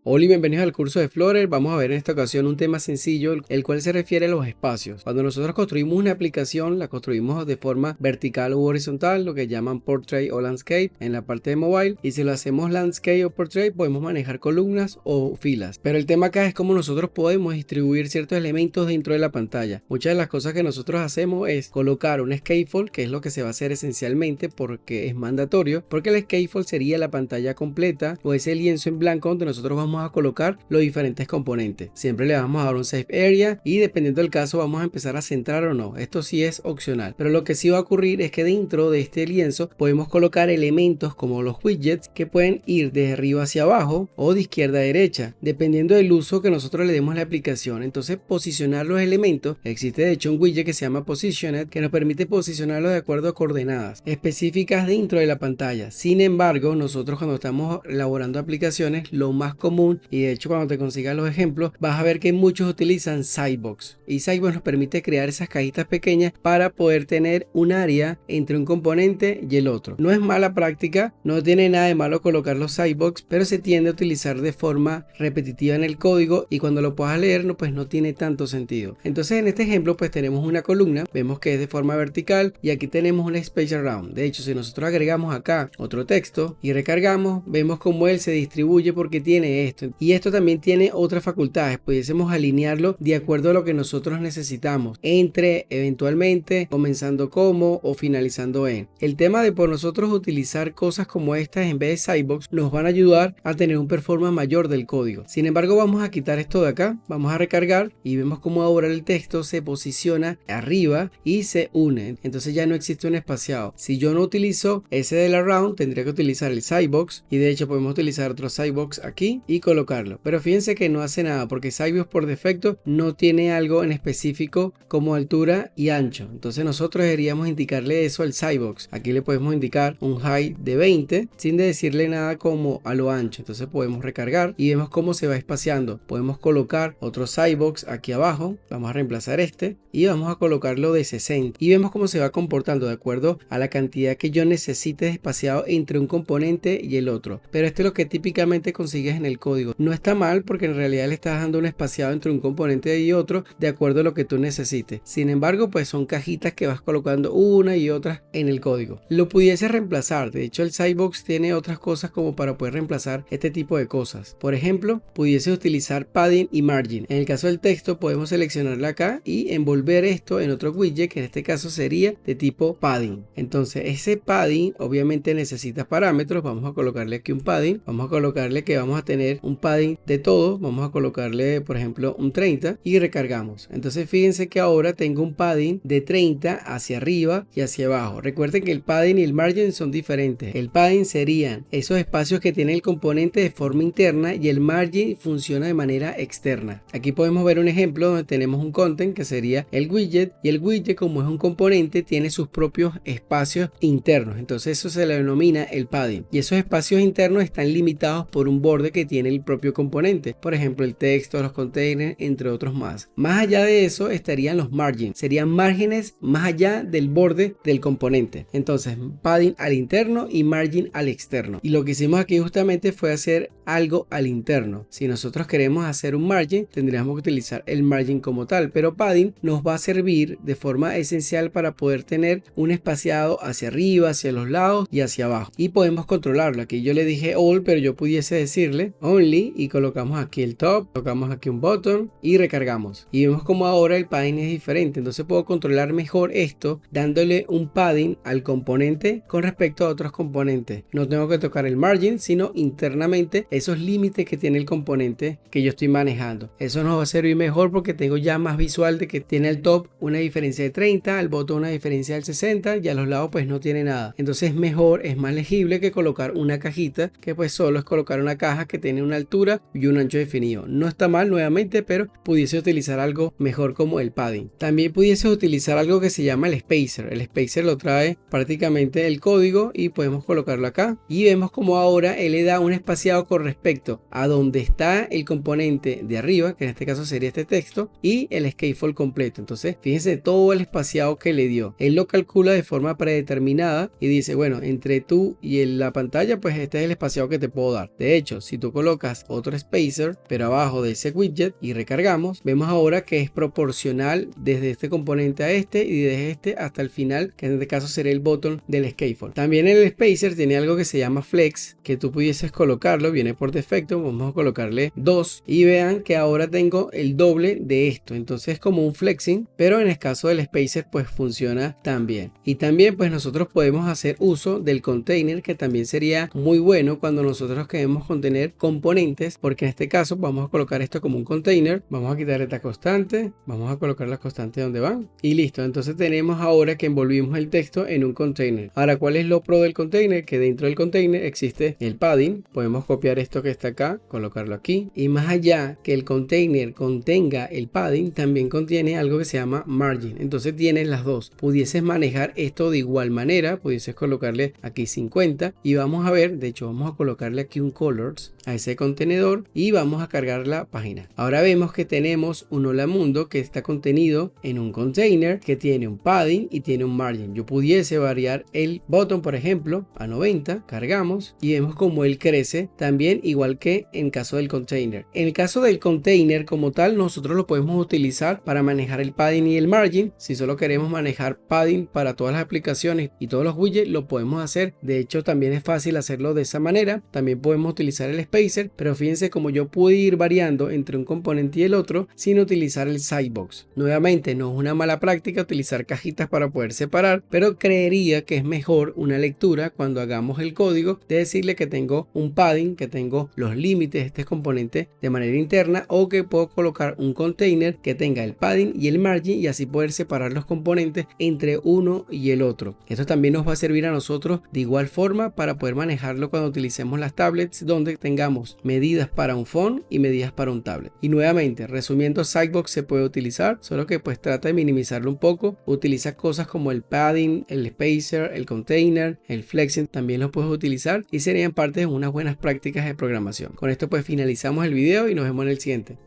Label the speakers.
Speaker 1: Hola y bienvenidos al curso de Flutter. Vamos a ver en esta ocasión un tema sencillo, el cual se refiere a los espacios. Cuando nosotros construimos una aplicación, la construimos de forma vertical u horizontal, lo que llaman portrait o landscape en la parte de mobile. Y si lo hacemos landscape o portrait, podemos manejar columnas o filas. Pero el tema acá es cómo nosotros podemos distribuir ciertos elementos dentro de la pantalla. Muchas de las cosas que nosotros hacemos es colocar un scaffold, que es lo que se va a hacer esencialmente porque es mandatorio, porque el scaffold sería la pantalla completa o ese lienzo en blanco donde nosotros vamos a colocar los diferentes componentes. Siempre le vamos a dar un save area y dependiendo del caso vamos a empezar a centrar o no. Esto sí es opcional, pero lo que sí va a ocurrir es que dentro de este lienzo podemos colocar elementos como los widgets que pueden ir de arriba hacia abajo o de izquierda a derecha, dependiendo del uso que nosotros le demos a la aplicación. Entonces, posicionar los elementos, existe de hecho un widget que se llama Positioned que nos permite posicionarlos de acuerdo a coordenadas específicas dentro de la pantalla. Sin embargo, nosotros cuando estamos elaborando aplicaciones, lo más común, y de hecho cuando te consigas los ejemplos vas a ver que muchos utilizan Sidebox, y Sidebox nos permite crear esas cajitas pequeñas para poder tener un área entre un componente y el otro. No es mala práctica, no tiene nada de malo colocar los Sidebox, pero se tiende a utilizar de forma repetitiva en el código y cuando lo puedas leer pues no tiene tanto sentido. Entonces en este ejemplo pues tenemos una columna, vemos que es de forma vertical y aquí tenemos un space around. De hecho, si nosotros agregamos acá otro texto y recargamos, vemos cómo él se distribuye porque tiene esto. Y esto también tiene otras facultades, pudiésemos alinearlo de acuerdo a lo que nosotros necesitamos, entre, eventualmente, comenzando como o finalizando en. El tema de por nosotros utilizar cosas como estas en vez de Sidebox nos van a ayudar a tener un performance mayor del código. Sin embargo, vamos a quitar esto de acá, vamos a recargar y vemos cómo ahora el texto se posiciona arriba y se une. Entonces ya no existe un espaciado. Si yo no utilizo ese del around, tendría que utilizar el Sidebox, y de hecho podemos utilizar otro Sidebox aquí y colocarlo, pero fíjense que no hace nada porque Sidebox por defecto no tiene algo en específico como altura y ancho. Entonces nosotros deberíamos indicarle eso al Sidebox. Aquí le podemos indicar un height de 20 sin decirle nada como a lo ancho. Entonces podemos recargar y vemos cómo se va espaciando. Podemos colocar otro Sidebox aquí abajo, vamos a reemplazar este y vamos a colocarlo de 60 y vemos cómo se va comportando de acuerdo a la cantidad que yo necesite de espaciado entre un componente y el otro. Pero esto es lo que típicamente consigues en el código. No está mal porque en realidad le estás dando un espaciado entre un componente y otro de acuerdo a lo que tú necesites. Sin embargo, pues son cajitas que vas colocando una y otra en el código. Lo pudiese reemplazar. De hecho, el Sidebox tiene otras cosas como para poder reemplazar este tipo de cosas. Por ejemplo, pudiese utilizar padding y margin. En el caso del texto podemos seleccionarle acá y envolver esto en otro widget que en este caso sería de tipo padding. Entonces ese padding obviamente necesita parámetros. Vamos a colocarle aquí un padding. Vamos a colocarle que vamos a tener un padding de todo. Vamos a colocarle por ejemplo un 30 y recargamos. Entonces fíjense que ahora tengo un padding de 30 hacia arriba y hacia abajo. Recuerden que el padding y el margin son diferentes. El padding serían esos espacios que tiene el componente de forma interna y el margin funciona de manera externa. Aquí podemos ver un ejemplo donde tenemos un content que sería el widget, y el widget, como es un componente, tiene sus propios espacios internos. Entonces eso se le denomina el padding, y esos espacios internos están limitados por un borde que tiene el propio componente, por ejemplo el texto, los containers, entre otros más. Más allá de eso estarían los margins, serían márgenes más allá del borde del componente. Entonces padding al interno y margin al externo, y lo que hicimos aquí justamente fue hacer algo al interno. Si nosotros queremos hacer un margin, tendríamos que utilizar el margin como tal, pero padding nos va a servir de forma esencial para poder tener un espaciado hacia arriba, hacia los lados y hacia abajo, y podemos controlarlo. Aquí yo le dije all, pero yo pudiese decirle only y colocamos aquí el top, colocamos aquí un bottom y recargamos, y vemos como ahora el padding es diferente. Entonces puedo controlar mejor esto dándole un padding al componente con respecto a otros componentes. No tengo que tocar el margin, sino internamente esos límites que tiene el componente que yo estoy manejando. Eso nos va a servir mejor porque tengo ya más visual de que tiene el top una diferencia de 30, al bottom una diferencia del 60 y a los lados pues no tiene nada. Entonces es mejor, es más legible que colocar una cajita, que pues solo es colocar una caja que tiene una altura y un ancho definido. No está mal nuevamente, pero pudiese utilizar algo mejor como el padding. También pudiese utilizar algo que se llama el spacer. El spacer lo trae prácticamente el código y podemos colocarlo acá y vemos como ahora él le da un espaciado con respecto a donde está el componente de arriba, que en este caso sería este texto, y el scaffold completo. Entonces fíjense todo el espaciado que le dio. Él lo calcula de forma predeterminada y dice, bueno, entre tú y la pantalla pues este es el espaciado que te puedo dar. De hecho, si tú colocas colocas otro spacer, pero abajo de ese widget y recargamos, vemos ahora que es proporcional desde este componente a este y desde este hasta el final, que en este caso sería el botón del scaffold. También el spacer tiene algo que se llama flex, que tú pudieses colocarlo, viene por defecto, vamos a colocarle 2 y vean que ahora tengo el doble de esto, entonces es como un flexing, pero en el caso del spacer pues funciona también. Y también pues nosotros podemos hacer uso del container, que también sería muy bueno cuando nosotros queremos contener componentes, porque en este caso vamos a colocar esto como un container, vamos a quitar esta constante, vamos a colocar las constantes donde van y listo. Entonces tenemos ahora que envolvimos el texto en un container. Ahora, ¿cuál es lo pro del container? Que dentro del container existe el padding, podemos copiar esto que está acá, colocarlo aquí, y más allá que el container contenga el padding, también contiene algo que se llama margin, entonces tienes las dos. Pudieses manejar esto de igual manera, pudieses colocarle aquí 50 y vamos a ver, de hecho vamos a colocarle aquí un colors a ese contenedor y vamos a cargar la página. Ahora vemos que tenemos un hola mundo que está contenido en un container que tiene un padding y tiene un margin. Yo pudiese variar el botón, por ejemplo, a 90, cargamos y vemos como él crece también, igual que en caso del container. En el caso del container como tal, nosotros lo podemos utilizar para manejar el padding y el margin. Si solo queremos manejar padding para todas las aplicaciones y todos los widgets, lo podemos hacer. De hecho, también es fácil hacerlo de esa manera. También podemos utilizar el spacer, pero fíjense como yo pude ir variando entre un componente y el otro sin utilizar el sidebox. Nuevamente, no es una mala práctica utilizar cajitas para poder separar, pero creería que es mejor una lectura cuando hagamos el código de decirle que tengo un padding, que tengo los límites de este componente de manera interna, o que puedo colocar un container que tenga el padding y el margin y así poder separar los componentes entre uno y el otro. Esto también nos va a servir a nosotros de igual forma para poder manejarlo cuando utilicemos las tablets, donde tengamos medidas para un phone y medidas para un tablet. Y nuevamente, resumiendo, Sidebox se puede utilizar, solo que pues trata de minimizarlo un poco. Utiliza cosas como el padding, el spacer, el container, el flexing, también los puedes utilizar y serían parte de unas buenas prácticas de programación. Con esto pues finalizamos el video y nos vemos en el siguiente.